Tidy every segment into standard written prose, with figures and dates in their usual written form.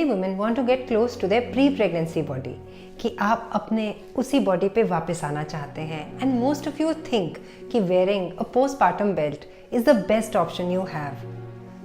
many women want to get close to their pre-pregnancy body, कि आप अपने उसी बॉडी पे वापस आना चाहते हैं. And most of you think कि wearing a postpartum belt is the best option you have.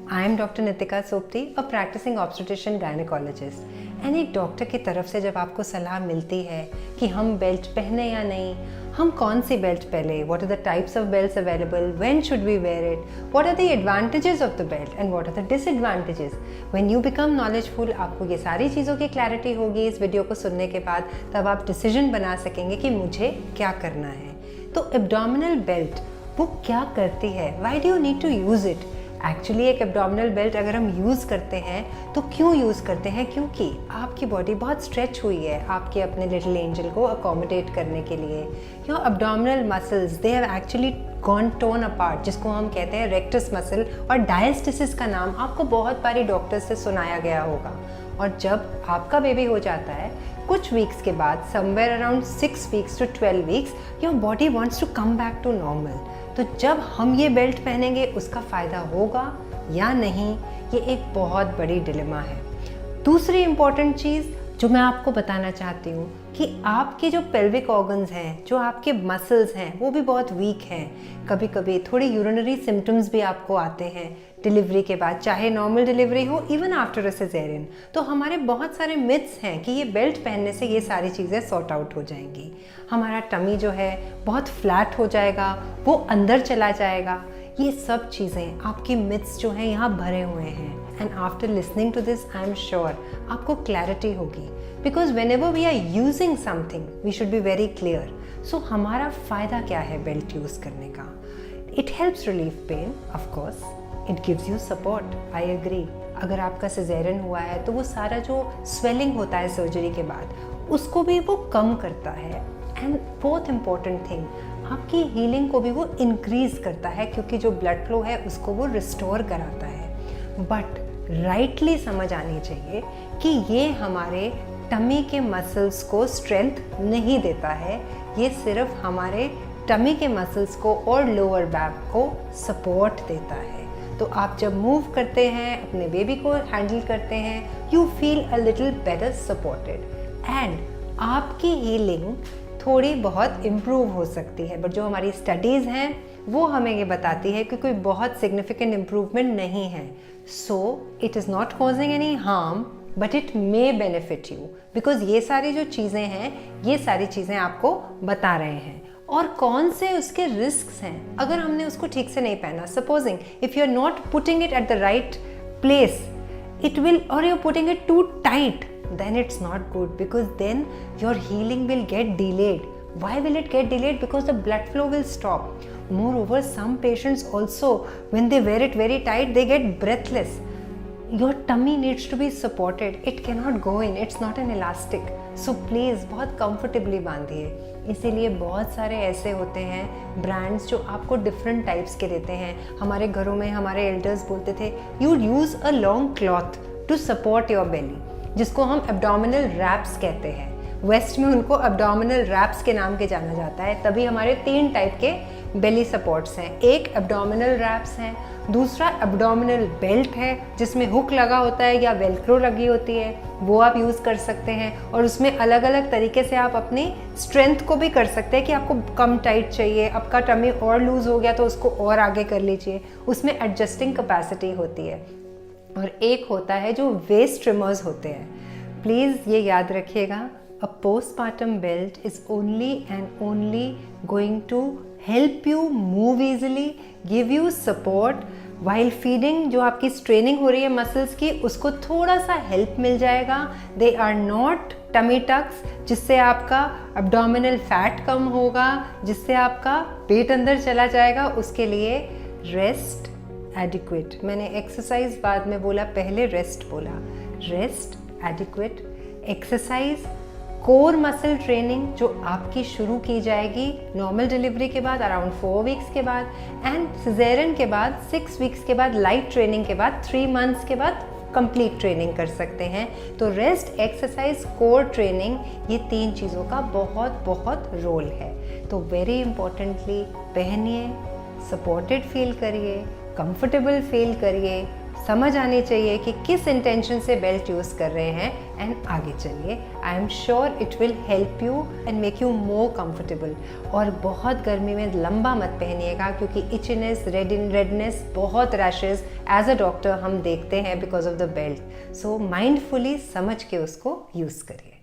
I am Dr. Nitika Sopti, a practicing obstetrician gynecologist. And एक डॉक्टर की तरफ से जब आपको सलाह मिलती है कि हम बेल्ट पहने या नहीं, हम कौन सी बेल्ट पहले, what are the types of belts available, when should we wear it, what are the advantages of the belt and what are the disadvantages. When you become knowledgeful, आपको ये सारी चीज़ों की क्लैरिटी होगी इस वीडियो को सुनने के बाद, तब आप डिसीजन बना सकेंगे कि मुझे क्या करना है. तो एब्डोमिनल बेल्ट वो क्या करती है, why do you need to use it. Actually एक एब्डोमिनल बेल्ट अगर हम यूज़ करते हैं तो क्यों यूज़ करते हैं, क्योंकि आपकी बॉडी बहुत स्ट्रेच हुई है आपके अपने लिटिल एंजल को अकोमोडेट करने के लिए. Your abdominal muscles they have actually gone tone apart, जिसको हम कहते हैं रेक्टस मसल, और डायस्टिसिस का नाम आपको बहुत बारी डॉक्टर्स से सुनाया गया होगा. और जब आपका बेबी हो जाता है कुछ वीक्स के बाद, somewhere around 6 weeks to 12 weeks, your body wants to come back to normal. तो जब हम ये बेल्ट पहनेंगे उसका फ़ायदा होगा या नहीं, ये एक बहुत बड़ी डिलेमा है. दूसरी इम्पॉर्टेंट चीज़ जो मैं आपको बताना चाहती हूँ कि आपके जो पेल्विक ऑर्गन्स हैं, जो आपके मसल्स हैं, वो भी बहुत वीक हैं. कभी कभी थोड़ी यूरिनरी सिम्टम्स भी आपको आते हैं डिलीवरी के बाद, चाहे नॉर्मल डिलीवरी हो, इवन आफ्टर अ सिजेरियन. तो हमारे बहुत सारे मिथ्स हैं कि ये बेल्ट पहनने से ये सारी चीज़ें सॉर्ट आउट हो जाएंगी. हमारा टमी जो है बहुत फ्लैट हो जाएगा, वो अंदर चला जाएगा. ये सब चीज़ें आपकी मिथ्स जो हैं यहाँ भरे हुए हैं. And after listening to this I am sure आपको क्लैरिटी होगी, because whenever we are using something we should be very clear. So हमारा फ़ायदा क्या है बेल्ट यूज़ करने का. It helps relieve pain, of course. It gives you support, I agree. अगर आपका सिजेरियन हुआ है तो वो सारा जो स्वेलिंग होता है सर्जरी के बाद उसको भी वो कम करता है. एंड बहुत इम्पॉर्टेंट थिंग, आपकी हीलिंग को भी वो इंक्रीज़ करता है, क्योंकि जो ब्लड फ्लो है उसको वो रिस्टोर कराता है. बट राइटली समझ आनी चाहिए कि ये हमारे टमी के मसल्स को स्ट्रेंथ नहीं देता है, ये सिर्फ हमारे टमी के मसल्स को और लोअर बैक को सपोर्ट देता है. तो आप जब मूव करते हैं, अपने बेबी को हैंडल करते हैं, you feel a little better supported and आपकी हीलिंग थोड़ी बहुत इम्प्रूव हो सकती है. बट जो हमारी स्टडीज़ हैं वो हमें ये बताती है कि कोई बहुत सिग्निफिकेंट इम्प्रूवमेंट नहीं है. So it is not causing any harm, but it may benefit you, because ये सारी जो चीज़ें हैं, ये सारी चीज़ें आपको बता रहे हैं. और कौन से उसके रिस्क्स हैं अगर हमने उसको ठीक से नहीं पहना. Supposing if you are not putting it at the right place, it will, or you're putting it too tight, then it's not good, because then your healing will get delayed. Why will it get delayed? Because the blood flow will stop. Moreover, some patients also, when they wear it very tight, they get breathless. Your tummy needs to be supported. It cannot go in. It's not an elastic. So please बहुत comfortably बांधिए. इसीलिए बहुत सारे ऐसे होते हैं brands जो आपको different types के देते हैं. हमारे घरों में हमारे एल्डर्स बोलते थे you use a long cloth to support your belly, जिसको हम एब्डोमिनल रैप्स कहते हैं. वेस्ट में उनको एब्डोमिनल रैप्स के नाम के जाना जाता है. तभी हमारे 3 टाइप के बेली सपोर्ट्स हैं. एक एब्डोमिनल रैप्स हैं, दूसरा एब्डोमिनल बेल्ट है जिसमें हुक लगा होता है या वेलक्रो लगी होती है, वो आप यूज़ कर सकते हैं. और उसमें अलग अलग तरीके से आप अपनी स्ट्रेंथ को भी कर सकते हैं कि आपको कम टाइट चाहिए, आपका टमी और लूज़ हो गया तो उसको और आगे कर लीजिए. उसमें एडजस्टिंग कैपेसिटी होती है. और एक होता है जो वेस्ट ट्रिमर्स होते हैं. प्लीज़ ये याद रखिएगा, a postpartum belt is only and only going to help you move easily, give you support while feeding. जो आपकी स्ट्रेनिंग हो रही है मसल्स की, उसको थोड़ा सा हेल्प मिल जाएगा. They are not tummy tucks, जिससे आपका एब्डोमिनल फैट कम होगा, जिससे आपका पेट अंदर चला जाएगा. उसके लिए रेस्ट एडिक्वेट, मैंने एक्सरसाइज बाद में बोला, पहले रेस्ट बोला. Rest adequate exercise, core muscle training जो आपकी शुरू की जाएगी नॉर्मल डिलीवरी के बाद अराउंड 4 weeks के बाद, एंड सिजेरियन के बाद 6 weeks के बाद, लाइट ट्रेनिंग के बाद 3 months के बाद कंप्लीट ट्रेनिंग कर सकते हैं. तो रेस्ट, एक्सरसाइज, कोर ट्रेनिंग, ये 3 चीज़ों का बहुत बहुत रोल है. तो वेरी इंपॉर्टेंटली पहनिए, सपोर्टेड फील करिए, कंफर्टेबल फील करिए, समझ आनी चाहिए कि किस इंटेंशन से बेल्ट यूज़ कर रहे हैं एंड आगे चलिए। आई am sure it will help you and make you more comfortable. और बहुत गर्मी में लंबा मत पहनिएगा क्योंकि इचनेस, रेडनेस, बहुत रैशेस एज अ डॉक्टर हम देखते हैं because of the belt. So mindfully समझ के उसको यूज़ करिए।